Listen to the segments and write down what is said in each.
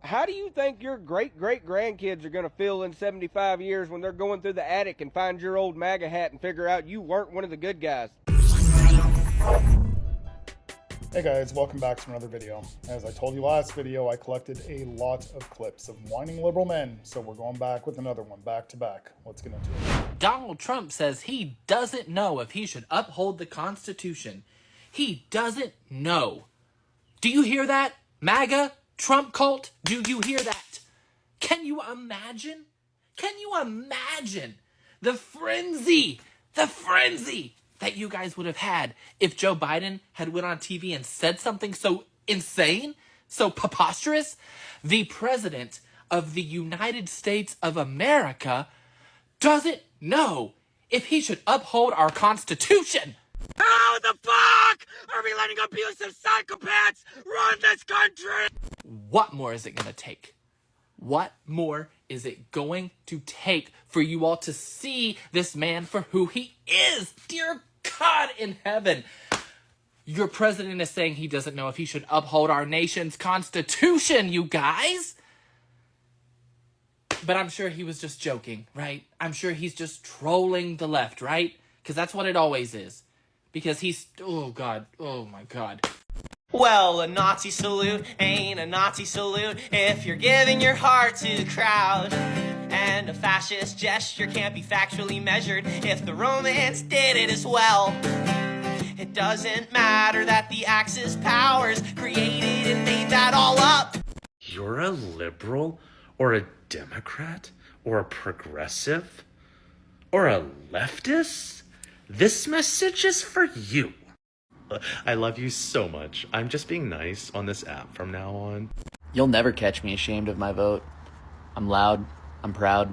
How do you think your great-great-grandkids are going to feel in 75 years when they're going through the attic and find your old MAGA hat and figure out you weren't one of the good guys? Hey guys, welcome back to another video. As I told you last video, I collected a lot of clips of whining liberal men, so we're going back with another one, back to back. Let's get into it. Donald Trump says he doesn't know if he should uphold the Constitution. He doesn't know. Do you hear that? MAGA? Trump cult? Do you hear that? Can you imagine? Can you imagine the frenzy that you guys would have had if Joe Biden had went on TV and said something so insane, so preposterous? The president of the United States of America doesn't know if he should uphold our Constitution. How the fuck are we letting abusive psychopaths run this country? What more is it going to take? What more is it going to take for you all to see this man for who he is? Dear God in heaven. Your president is saying he doesn't know if he should uphold our nation's Constitution, you guys. But I'm sure he was just joking, right? I'm sure he's just trolling the left, right? Because that's what it always is. Because he's, oh God, oh my God. Well, a Nazi salute ain't a Nazi salute if you're giving your heart to the crowd. And a fascist gesture can't be factually measured if the Romans did it as well. It doesn't matter that the Axis powers created and made that all up. You're a liberal or a Democrat or a progressive or a leftist? This message is for you. I love you so much. I'm just being nice on this app from now on. You'll never catch me ashamed of my vote. I'm loud, I'm proud,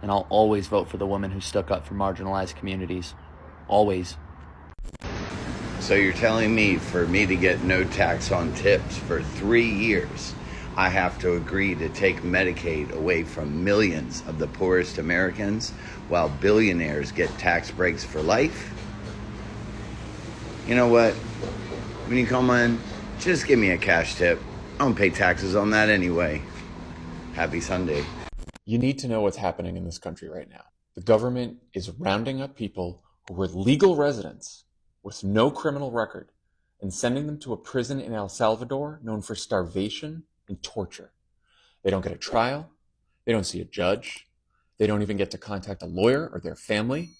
and I'll always vote for the woman who stuck up for marginalized communities. Always. So you're telling me for me to get no tax on tips for 3 years, I have to agree to take Medicaid away from millions of the poorest Americans while billionaires get tax breaks for life? You know what? When you come in, just give me a cash tip. I don't pay taxes on that anyway. Happy Sunday. You need to know what's happening in this country right now. The government is rounding up people who were legal residents with no criminal record and sending them to a prison in El Salvador known for starvation and torture. They don't get a trial. They don't see a judge. They don't even get to contact a lawyer or their family.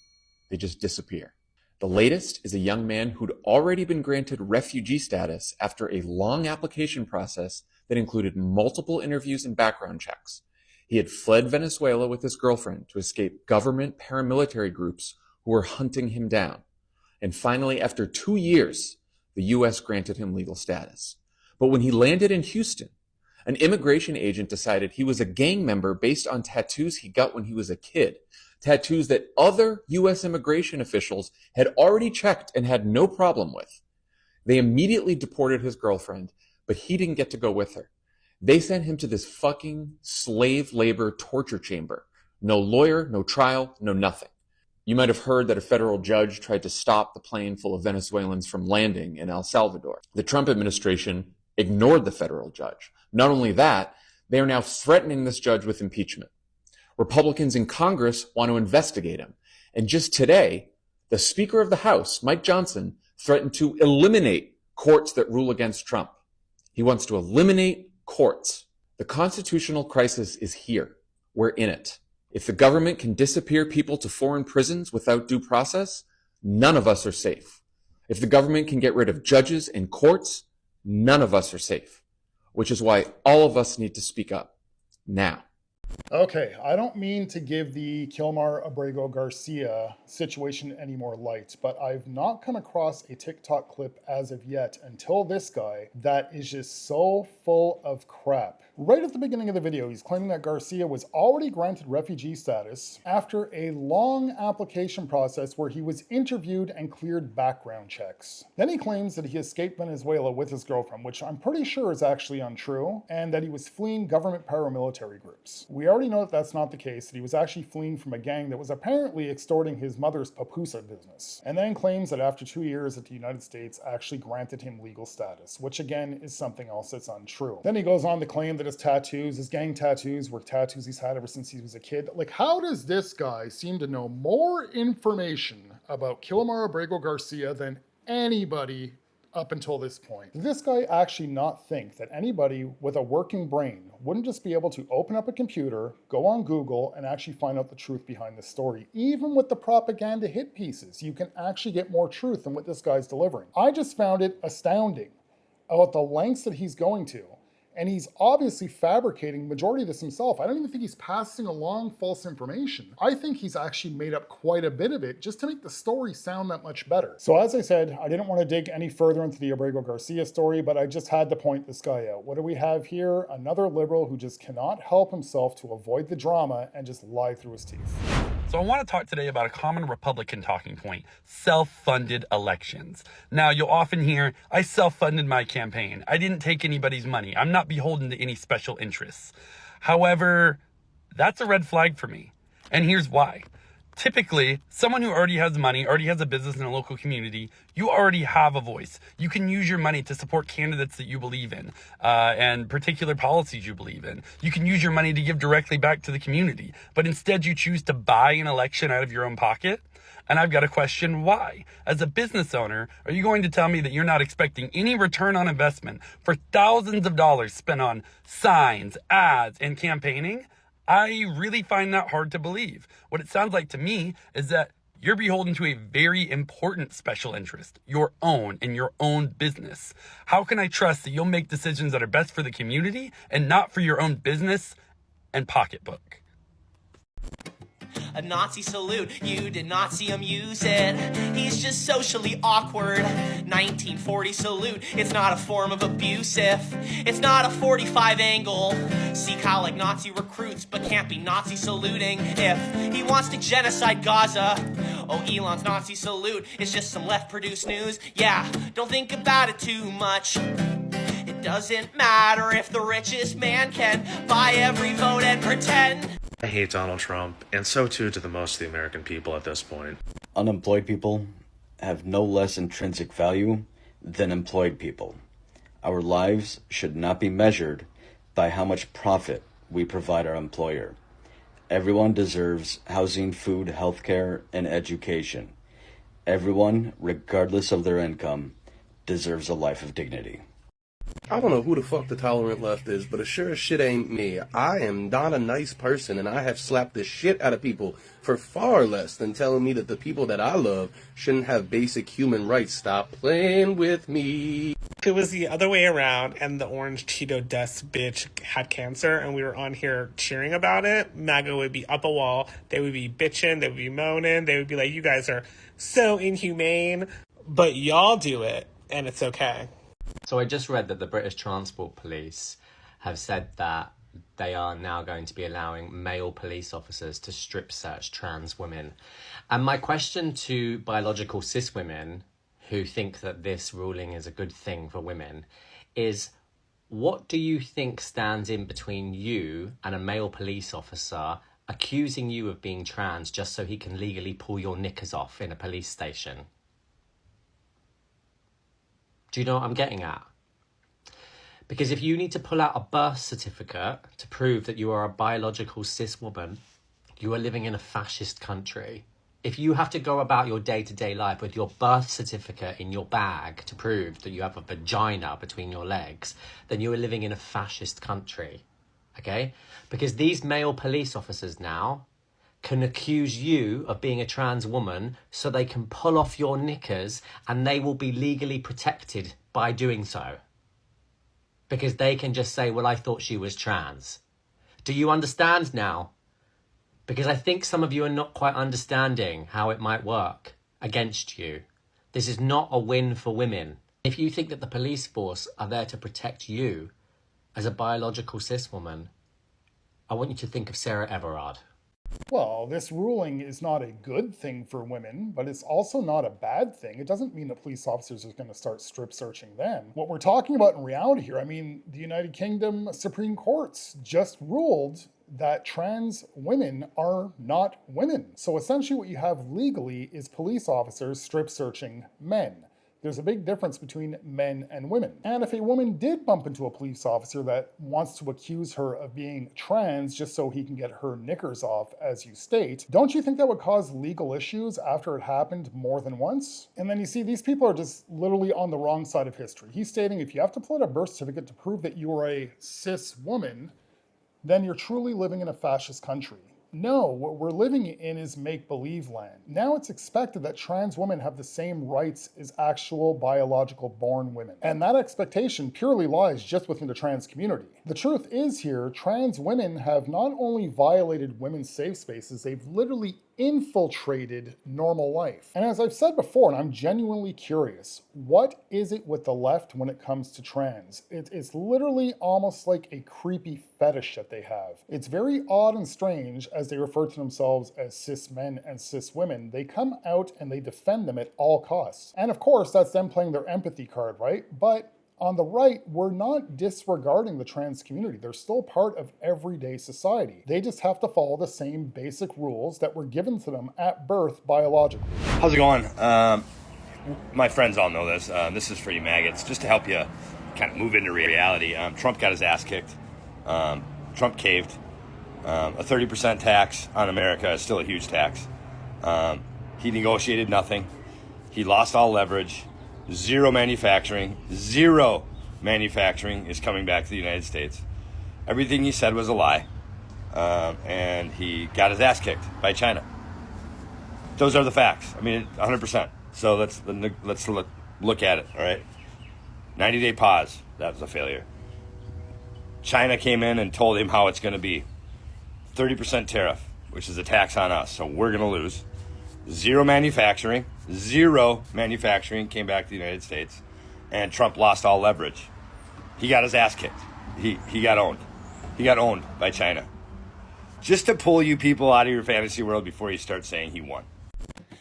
They just disappear. The latest is a young man who'd already been granted refugee status after a long application process that included multiple interviews and background checks. He had fled Venezuela with his girlfriend to escape government paramilitary groups who were hunting him down. And finally, after 2 years, the U.S. granted him legal status. But when he landed in Houston, an immigration agent decided he was a gang member based on tattoos he got when he was a kid. Tattoos that other U.S. immigration officials had already checked and had no problem with. They immediately deported his girlfriend, but he didn't get to go with her. They sent him to this fucking slave labor torture chamber. No lawyer, no trial, no nothing. You might have heard that a federal judge tried to stop the plane full of Venezuelans from landing in El Salvador. The Trump administration ignored the federal judge. Not only that, they are now threatening this judge with impeachment. Republicans in Congress want to investigate him. And just today, the Speaker of the House, Mike Johnson, threatened to eliminate courts that rule against Trump. He wants to eliminate courts. The constitutional crisis is here. We're in it. If the government can disappear people to foreign prisons without due process, none of us are safe. If the government can get rid of judges and courts, none of us are safe. Which is why all of us need to speak up. Now. Okay, I don't mean to give the Kilmar Abrego Garcia situation any more light, but I've not come across a TikTok clip as of yet until this guy that is just so full of crap. Right at the beginning of the video, he's claiming that Garcia was already granted refugee status after a long application process where he was interviewed and cleared background checks. Then he claims that he escaped Venezuela with his girlfriend, which I'm pretty sure is actually untrue, and that he was fleeing government paramilitary groups. We already know that that's not the case, that he was actually fleeing from a gang that was apparently extorting his mother's papusa business, and then claims that after 2 years that the United States actually granted him legal status, which again is something else that's untrue. Then he goes on to claim that his tattoos. His gang tattoos were tattoos he's had ever since he was a kid. Like, how does this guy seem to know more information about Kilmar Abrego Garcia than anybody up until this point? Did this guy actually not think that anybody with a working brain wouldn't just be able to open up a computer, go on Google, and actually find out the truth behind the story? Even with the propaganda hit pieces, you can actually get more truth than what this guy's delivering. I just found it astounding about the lengths that he's going to. And he's obviously fabricating majority of this himself. I don't even think he's passing along false information. I think he's actually made up quite a bit of it just to make the story sound that much better. So as I said, I didn't want to dig any further into the Abrego Garcia story, but I just had to point this guy out. What do we have here? Another liberal who just cannot help himself to avoid the drama and just lie through his teeth. So I want to talk today about a common Republican talking point, self-funded elections. Now, you'll often hear, I self-funded my campaign. I didn't take anybody's money. I'm not beholden to any special interests. However, that's a red flag for me. And here's why. Typically, someone who already has money, already has a business in a local community, you already have a voice. You can use your money to support candidates that you believe in and particular policies you believe in. You can use your money to give directly back to the community, but instead you choose to buy an election out of your own pocket. And I've got to question why. As a business owner, are you going to tell me that you're not expecting any return on investment for thousands of dollars spent on signs, ads, and campaigning? I really find that hard to believe. What it sounds like to me is that you're beholden to a very important special interest, your own, in your own business. How can I trust that you'll make decisions that are best for the community and not for your own business and pocketbook? A Nazi salute, you did not see him use it. He's just socially awkward. 1940 salute, it's not a form of abuse if it's not a 45 angle. Seek how like Nazi recruits, but can't be Nazi saluting if he wants to genocide Gaza. Oh, Elon's Nazi salute is just some left-produced news. Yeah, don't think about it too much. It doesn't matter if the richest man can buy every vote and pretend. I hate Donald Trump, and so too do the most of the American people at this point. Unemployed people have no less intrinsic value than employed people. Our lives should not be measured by how much profit we provide our employer. Everyone deserves housing, food, healthcare, and education. Everyone, regardless of their income, deserves a life of dignity. I don't know who the fuck the tolerant left is, but it sure as shit ain't me. I am not a nice person, and I have slapped the shit out of people for far less than telling me that the people that I love shouldn't have basic human rights. Stop playing with me. If it was the other way around and the orange Cheeto dust bitch had cancer and we were on here cheering about it, MAGA would be up a wall. They would be bitching, they would be moaning, they would be like, you guys are so inhumane, but y'all do it, and it's okay. So I just read that the British Transport Police have said that they are now going to be allowing male police officers to strip search trans women. And my question to biological cis women who think that this ruling is a good thing for women is, what do you think stands in between you and a male police officer accusing you of being trans just so he can legally pull your knickers off in a police station? Do you know what I'm getting at? Because if you need to pull out a birth certificate to prove that you are a biological cis woman, you are living in a fascist country. If you have to go about your day-to-day life with your birth certificate in your bag to prove that you have a vagina between your legs, then you are living in a fascist country, okay? Because these male police officers now can accuse you of being a trans woman so they can pull off your knickers and they will be legally protected by doing so. Because they can just say, well, I thought she was trans. Do you understand now? Because I think some of you are not quite understanding how it might work against you. This is not a win for women. If you think that the police force are there to protect you as a biological cis woman, I want you to think of Sarah Everard. Well, this ruling is not a good thing for women, but it's also not a bad thing. It doesn't mean that police officers are going to start strip searching them. What we're talking about in reality here, I mean, the United Kingdom Supreme Courts just ruled that trans women are not women. So essentially what you have legally is police officers strip searching men. There's a big difference between men and women. And if a woman did bump into a police officer that wants to accuse her of being trans just so he can get her knickers off, as you state, don't you think that would cause legal issues after it happened more than once? And then you see, these people are just literally on the wrong side of history. He's stating if you have to pull out a birth certificate to prove that you are a cis woman, then you're truly living in a fascist country. No, what we're living in is make-believe land. Now it's expected that trans women have the same rights as actual biological born women. And that expectation purely lies just within the trans community. The truth is here, trans women have not only violated women's safe spaces, they've literally infiltrated normal life. And as I've said before, and I'm genuinely curious, what is it with the left when it comes to trans? It's literally almost like a creepy fetish that they have. It's very odd and strange as they refer to themselves as cis men and cis women. They come out and they defend them at all costs. And of course, that's them playing their empathy card, right? But on the right, we're not disregarding the trans community. They're still part of everyday society. They just have to follow the same basic rules that were given to them at birth biologically. How's it going? My friends all know this. This is for you maggots, just to help you kind of move into reality. Trump got his ass kicked. Trump caved. A 30% tax on America is still a huge tax. He negotiated nothing. He lost all leverage. Zero manufacturing is coming back to the United States. Everything he said was a lie, and he got his ass kicked by China. Those are the facts. I mean, 100%. So let's look at it. All right, 90-day pause. That was a failure. China came in and told him how it's going to be. 30% tariff, which is a tax on us. So we're going to lose. Zero manufacturing came back to the United States, and Trump lost all leverage. He got his ass kicked. He got owned. He got owned by China. Just to pull you people out of your fantasy world before you start saying he won.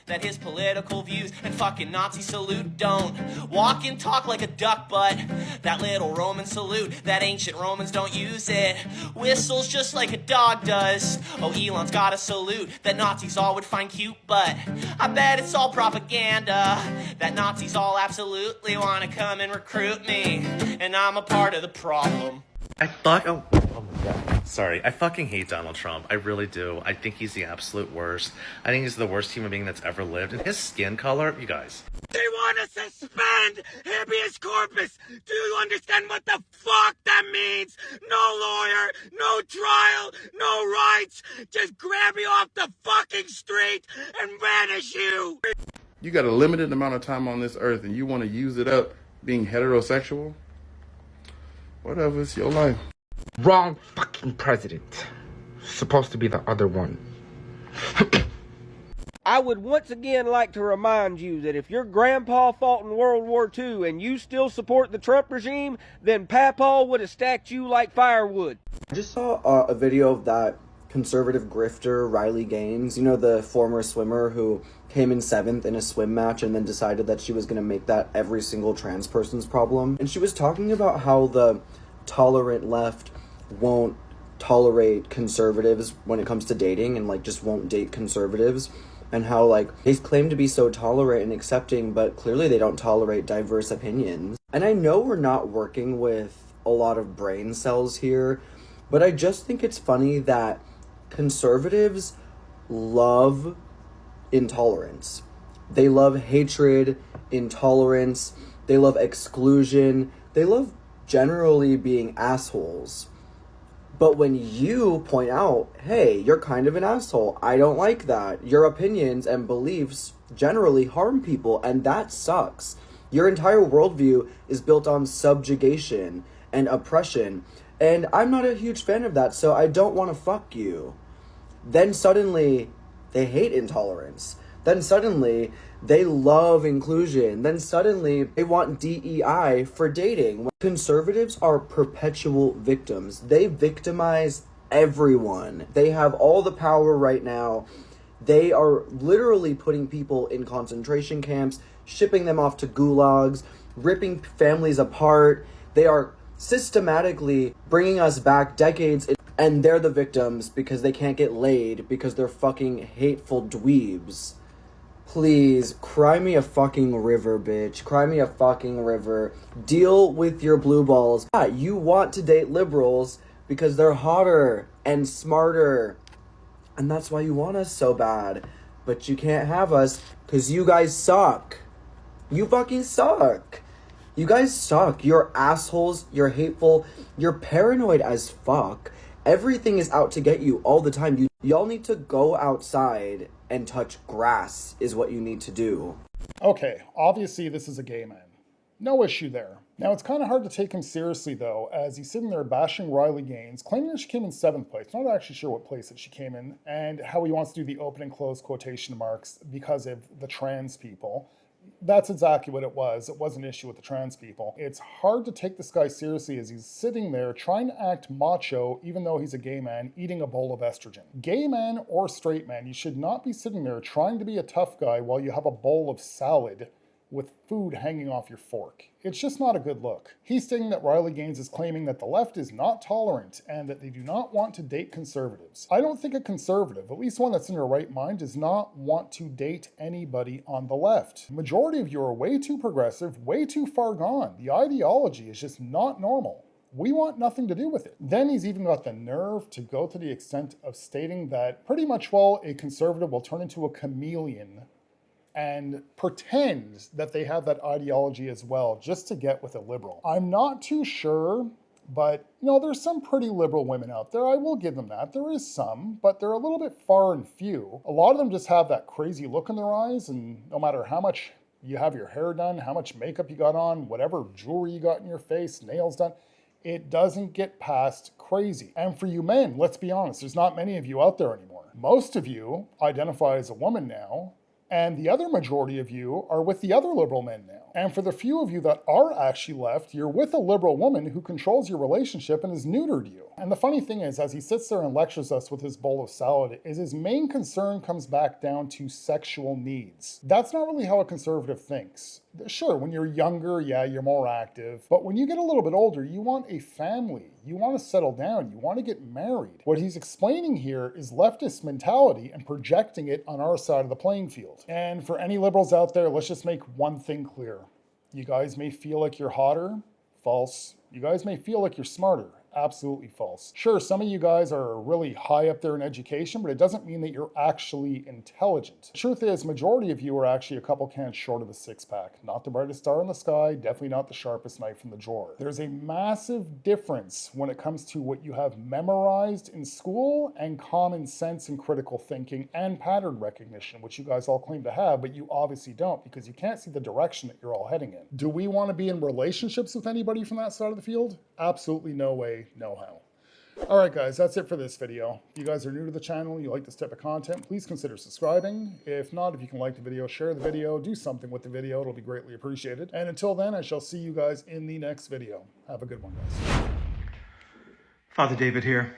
That his political views and fucking Nazi salute don't walk and talk like a duck, but that little Roman salute, that ancient Romans don't use it. Whistles just like a dog does. Oh, Elon's got a salute that Nazis all would find cute, but I bet it's all propaganda. That Nazis all absolutely want to come and recruit me, and I'm a part of the problem. Oh my god. Sorry. I fucking hate Donald Trump. I really do. I think he's the absolute worst. I think he's the worst human being that's ever lived. And his skin color, you guys. They want to suspend habeas corpus. Do you understand what the fuck that means? No lawyer, no trial, no rights. Just grab you off the fucking street and banish you. You got a limited amount of time on this earth and you want to use it up being heterosexual? Whatever, it's your life. Wrong fucking president. Supposed to be the other one. I would once again like to remind you that if your grandpa fought in World War II and you still support the Trump regime, then Papaw would have stacked you like firewood. I just saw a video of that conservative grifter Riley Gaines, you know, the former swimmer who came in 7th in a swim match and then decided that she was going to make that every single trans person's problem. And she was talking about how the tolerant left won't tolerate conservatives when it comes to dating and like just won't date conservatives, and how like they claim to be so tolerant and accepting, but clearly they don't tolerate diverse opinions. And I know we're not working with a lot of brain cells here, but I just think it's funny that conservatives love intolerance. They love hatred, intolerance, they love exclusion, they love generally being assholes. But when you point out, hey, you're kind of an asshole, I don't like that, your opinions and beliefs generally harm people, and that sucks. Your entire worldview is built on subjugation and oppression, and I'm not a huge fan of that, so I don't want to fuck you. Then suddenly, they hate intolerance. Then suddenly, they love inclusion. Then suddenly, they want DEI for dating. Conservatives are perpetual victims. They victimize everyone. They have all the power right now. They are literally putting people in concentration camps, shipping them off to gulags, ripping families apart. They are systematically bringing us back decades, and they're the victims because they can't get laid because they're fucking hateful dweebs. Please, cry me a fucking river, bitch. Cry me a fucking river. Deal with your blue balls. Yeah, you want to date liberals because they're hotter and smarter. And that's why you want us so bad. But you can't have us because you guys suck. You fucking suck. You guys suck. You're assholes. You're hateful. You're paranoid as fuck. Everything is out to get you all the time. Y'all need to go outside and touch grass is what you need to do. Okay, obviously this is a gay man. No issue there. Now, it's kind of hard to take him seriously, though, as he's sitting there bashing Riley Gaines, claiming that she came in 7th place. Not actually sure what place that she came in, and how he wants to do the open and close quotation marks because of the trans people. That's exactly what it was. It was an issue with the trans people. It's hard to take this guy seriously as he's sitting there trying to act macho, even though he's a gay man, eating a bowl of estrogen. Gay man or straight man, you should not be sitting there trying to be a tough guy while you have a bowl of salad with food hanging off your fork. It's just not a good look. He's stating that Riley Gaines is claiming that the left is not tolerant and that they do not want to date conservatives. I don't think a conservative, at least one that's in their right mind, does not want to date anybody on the left. The majority of you are way too progressive, way too far gone. The ideology is just not normal. We want nothing to do with it. Then he's even got the nerve to go to the extent of stating that pretty much, well, a conservative will turn into a chameleon and pretend that they have that ideology as well, just to get with a liberal. I'm not too sure, but there's some pretty liberal women out there. I will give them that. There is some, but they're a little bit far and few. A lot of them just have that crazy look in their eyes, and no matter how much you have your hair done, how much makeup you got on, whatever jewelry you got in your face, nails done, it doesn't get past crazy. And for you men, let's be honest, there's not many of you out there anymore. Most of you identify as a woman now, and the other majority of you are with the other liberal men now. And for the few of you that are actually left, you're with a liberal woman who controls your relationship and has neutered you. And the funny thing is, as he sits there and lectures us with his bowl of salad, is his main concern comes back down to sexual needs. That's not really how a conservative thinks. Sure, when you're younger, yeah, you're more active. But when you get a little bit older, you want a family. You want to settle down. You want to get married. What he's explaining here is leftist mentality and projecting it on our side of the playing field. And for any liberals out there, let's just make one thing clear. You guys may feel like you're hotter. False. You guys may feel like you're smarter. Absolutely false. Sure, some of you guys are really high up there in education, but it doesn't mean that you're actually intelligent. The truth is, majority of you are actually a couple cans short of a six-pack. Not the brightest star in the sky, definitely not the sharpest knife in the drawer. There's a massive difference when it comes to what you have memorized in school and common sense and critical thinking and pattern recognition, which you guys all claim to have, but you obviously don't because you can't see the direction that you're all heading in. Do we want to be in relationships with anybody from that side of the field? Absolutely no way. No how. Alright guys, that's it for this video. If you guys are new to the channel, you like this type of content, please consider subscribing. If not, if you can like the video, share the video, do something with the video, it'll be greatly appreciated. And until then, I shall see you guys in the next video. Have a good one, guys. Father David here.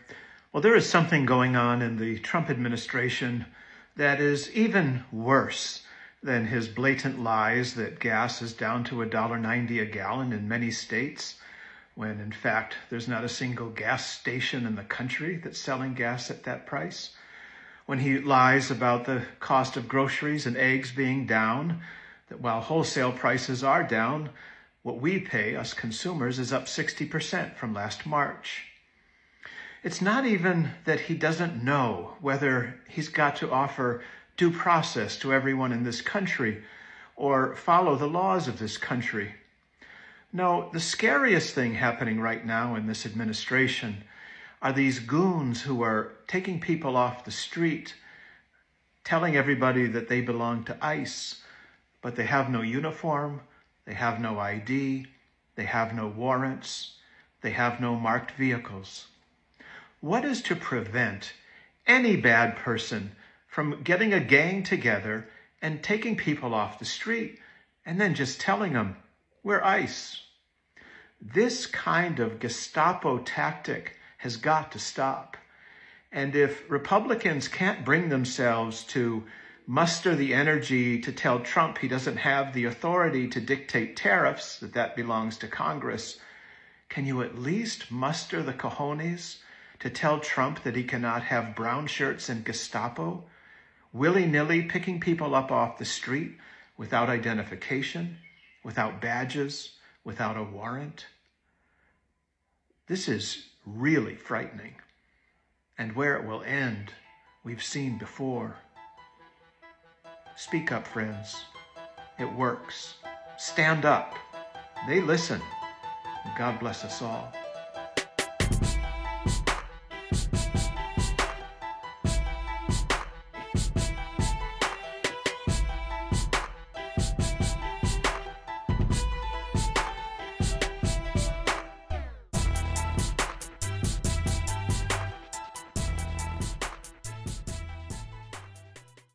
Well, there is something going on in the Trump administration that is even worse than his blatant lies that gas is down to $1.90 a gallon in many states, when in fact there's not a single gas station in the country that's selling gas at that price. When he lies about the cost of groceries and eggs being down, that while wholesale prices are down, what we pay, us consumers, is up 60% from last March. It's not even that he doesn't know whether he's got to offer due process to everyone in this country or follow the laws of this country. No, the scariest thing happening right now in this administration are these goons who are taking people off the street, telling everybody that they belong to ICE, but they have no uniform, they have no ID, they have no warrants, they have no marked vehicles. What is to prevent any bad person from getting a gang together and taking people off the street and then just telling them, we're ICE? This kind of Gestapo tactic has got to stop. And if Republicans can't bring themselves to muster the energy to tell Trump he doesn't have the authority to dictate tariffs, that belongs to Congress, can you at least muster the cojones to tell Trump that he cannot have brown shirts and Gestapo? willy-nilly picking people up off the street without identification, without badges, without a warrant. This is really frightening. And where it will end, we've seen before. Speak up, friends. It works. Stand up. They listen. God bless us all.